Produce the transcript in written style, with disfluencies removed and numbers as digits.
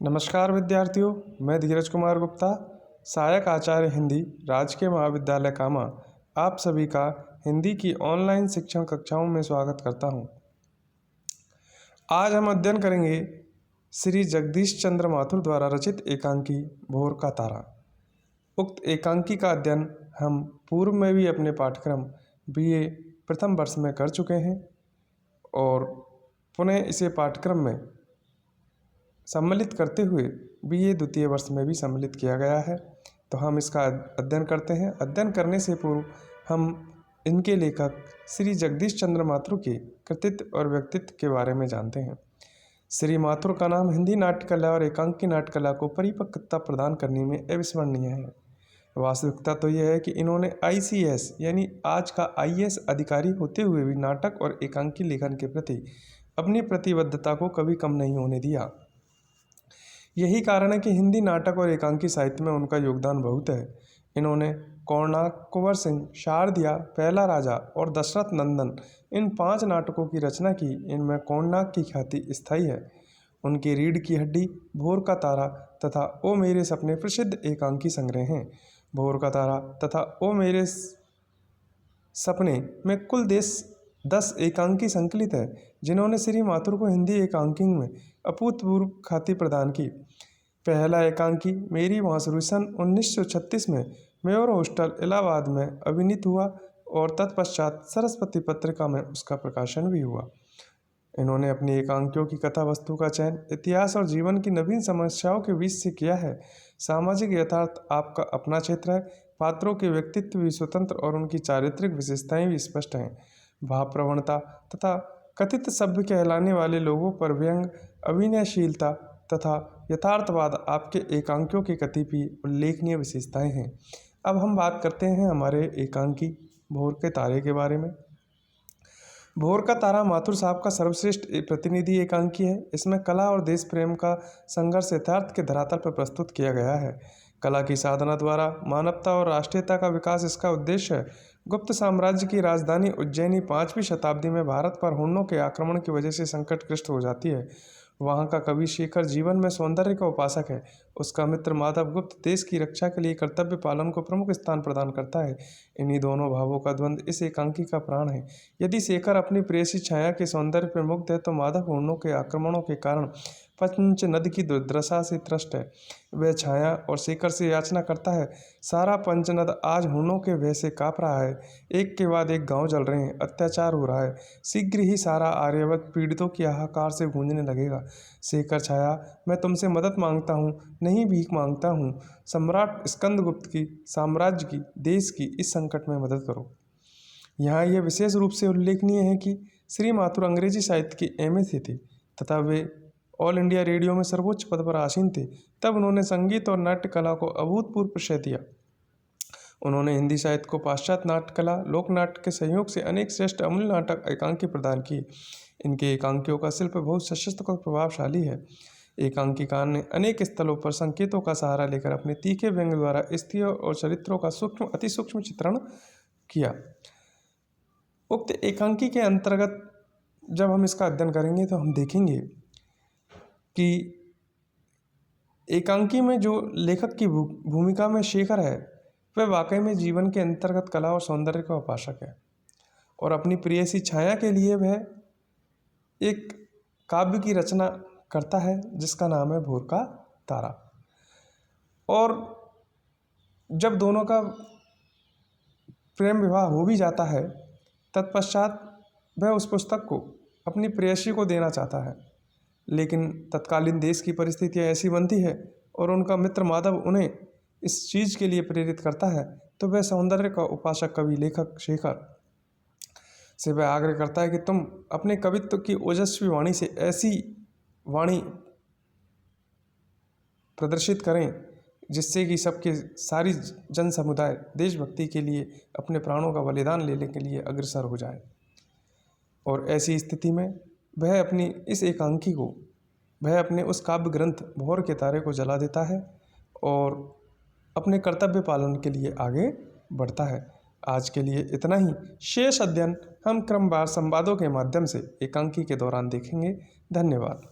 नमस्कार विद्यार्थियों, मैं धीरज कुमार गुप्ता, सहायक आचार्य हिंदी, राजकीय महाविद्यालय कामा, आप सभी का हिंदी की ऑनलाइन शिक्षण कक्षाओं में स्वागत करता हूं। आज हम अध्ययन करेंगे श्री जगदीश चंद्र माथुर द्वारा रचित एकांकी भोर का तारा। उक्त एकांकी का अध्ययन हम पूर्व में भी अपने पाठ्यक्रम BA प्रथम वर्ष में कर चुके हैं और पुनः इसे पाठ्यक्रम में सम्मिलित करते हुए BA द्वितीय वर्ष में भी सम्मिलित किया गया है। तो हम इसका अध्ययन करते हैं। अध्ययन करने से पूर्व हम इनके लेखक श्री जगदीश चंद्र माथुर के कृतित्व और व्यक्तित्व के बारे में जानते हैं। श्री माथुर का नाम हिंदी नाट्य कला और एकांकी नाट्य कला को परिपक्वता प्रदान करने में अविस्मरणीय है। वास्तविकता तो यह है कि इन्होंने ICS यानी आज का IAS अधिकारी होते हुए भी नाटक और एकांकी लेखन के प्रति अपनी प्रतिबद्धता को कभी कम नहीं होने दिया। यही कारण है कि हिंदी नाटक और एकांकी साहित्य में उनका योगदान बहुत है। इन्होंने कोणार्क, कुंवर सिंह, शारदिया, पहला राजा और दशरथ नंदन इन 5 नाटकों की रचना की। इनमें कोणार्क की ख्याति स्थायी है। उनकी रीढ़ की हड्डी, भोर का तारा तथा ओ मेरे सपने प्रसिद्ध एकांकी संग्रह हैं। भोर का तारा तथा ओ मेरे सपने में कुल 10 एकांकी संकलित है, जिन्होंने श्री माथुर को हिंदी एकांकी में अभूतपूर्व ख्याति प्रदान की। पहला एकांकी मेरी बांसुरी सन 1936 में मेयर हॉस्टल इलाहाबाद में अभिनीत हुआ और तत्पश्चात सरस्वती पत्रिका में उसका प्रकाशन भी हुआ। इन्होंने अपनी एकांकियों की कथा वस्तु का चयन इतिहास और जीवन की नवीन समस्याओं के बीच से किया है। सामाजिक यथार्थ आपका अपना क्षेत्र है। पात्रों के व्यक्तित्व भी स्वतंत्र और उनकी चारित्रिक विशेषताएं भी स्पष्ट हैं। भाव प्रवणता तथा कथित सभ्य कहलाने वाले लोगों पर व्यंग, अभिनयशीलता तथा यथार्थवाद आपके एकांकियों की कतिपय उल्लेखनीय विशेषताएं हैं। अब हम बात करते हैं हमारे एकांकी भोर के तारे के बारे में। भोर का तारा माथुर साहब का सर्वश्रेष्ठ प्रतिनिधि एकांकी है। इसमें कला और देश प्रेम का संघर्ष यथार्थ के धरातल पर प्रस्तुत किया गया है। कला की साधना द्वारा मानवता और राष्ट्रीयता का विकास इसका उद्देश्य है। गुप्त साम्राज्य की राजधानी उज्जैनी 5वीं शताब्दी में भारत पर हुनों के आक्रमण की वजह से संकटग्रस्त हो जाती है। वहाँ का कवि शेखर जीवन में सौंदर्य का उपासक है। उसका मित्र माधव गुप्त देश की रक्षा के लिए कर्तव्य पालन को प्रमुख स्थान प्रदान करता है। इन्हीं दोनों भावों का द्वंद्व इस एकांकी का प्राण है। यदि शेखर अपनी प्रेयसी छाया के सौंदर्य पर मुग्ध है, तो माधव हुनों के आक्रमणों के कारण पंच नद की दुर्दशा से त्रस्त है। वह छाया और शेखर से याचना करता है। सारा पंचनद आज हुनों के भय से काँप रहा है। एक के बाद एक गांव जल रहे हैं। अत्याचार हो रहा है। शीघ्र ही सारा आर्यावर्त पीड़ितों की हाहाकार से गूंजने लगेगा। शेखर छाया, मैं तुमसे मदद मांगता हूँ, नहीं भीख मांगता हूँ। सम्राट स्कंदगुप्त की, साम्राज्य की, देश की इस संकट में मदद करो। यहाँ यह विशेष रूप से उल्लेखनीय है कि श्री माथुर अंग्रेजी साहित्य की MA थे तथा वे ऑल इंडिया रेडियो में सर्वोच्च पद पर आसीन थे। तब उन्होंने संगीत और नाट्य कला को अभूतपूर्व प्रशय दिया। उन्होंने हिंदी साहित्य को पाश्चात्य नाट्य कला, लोक नाट्य के सहयोग से अनेक श्रेष्ठ अमूल्य नाटक एकांकी प्रदान किए। इनके एकांकियों का शिल्प बहुत सशक्त और प्रभावशाली है। एकांकीकार ने अनेक स्थलों पर संकेतों का सहारा लेकर अपने तीखे व्यंग द्वारा स्त्रियों और चरित्रों का अति सूक्ष्म चित्रण किया। उक्त एकांकी के अंतर्गत जब हम इसका अध्ययन करेंगे तो हम देखेंगे कि एकांकी में जो लेखक की भूमिका में शेखर है, वह वाकई में जीवन के अंतर्गत कला और सौंदर्य का उपासक है और अपनी प्रेयसी छाया के लिए वह एक काव्य की रचना करता है जिसका नाम है भोर का तारा। और जब दोनों का प्रेम विवाह हो भी जाता है, तत्पश्चात वह उस पुस्तक को अपनी प्रेयसी को देना चाहता है, लेकिन तत्कालीन देश की परिस्थितियाँ ऐसी बनती है और उनका मित्र माधव उन्हें इस चीज़ के लिए प्रेरित करता है, तो वह सौंदर्य का उपासक कवि लेखक शेखर से वह आग्रह करता है कि तुम अपने कवित्व की ओजस्वी वाणी से ऐसी वाणी प्रदर्शित करें जिससे कि सबके सारी जन समुदाय देशभक्ति के लिए अपने प्राणों का बलिदान लेने के लिए अग्रसर हो जाए। और ऐसी स्थिति में वह अपनी इस एकांकी को वह अपने उस काव्य ग्रंथ भोर के तारे को जला देता है और अपने कर्तव्य पालन के लिए आगे बढ़ता है। आज के लिए इतना ही। शेष अध्ययन हम क्रमवार संवादों के माध्यम से एकांकी के दौरान देखेंगे। धन्यवाद।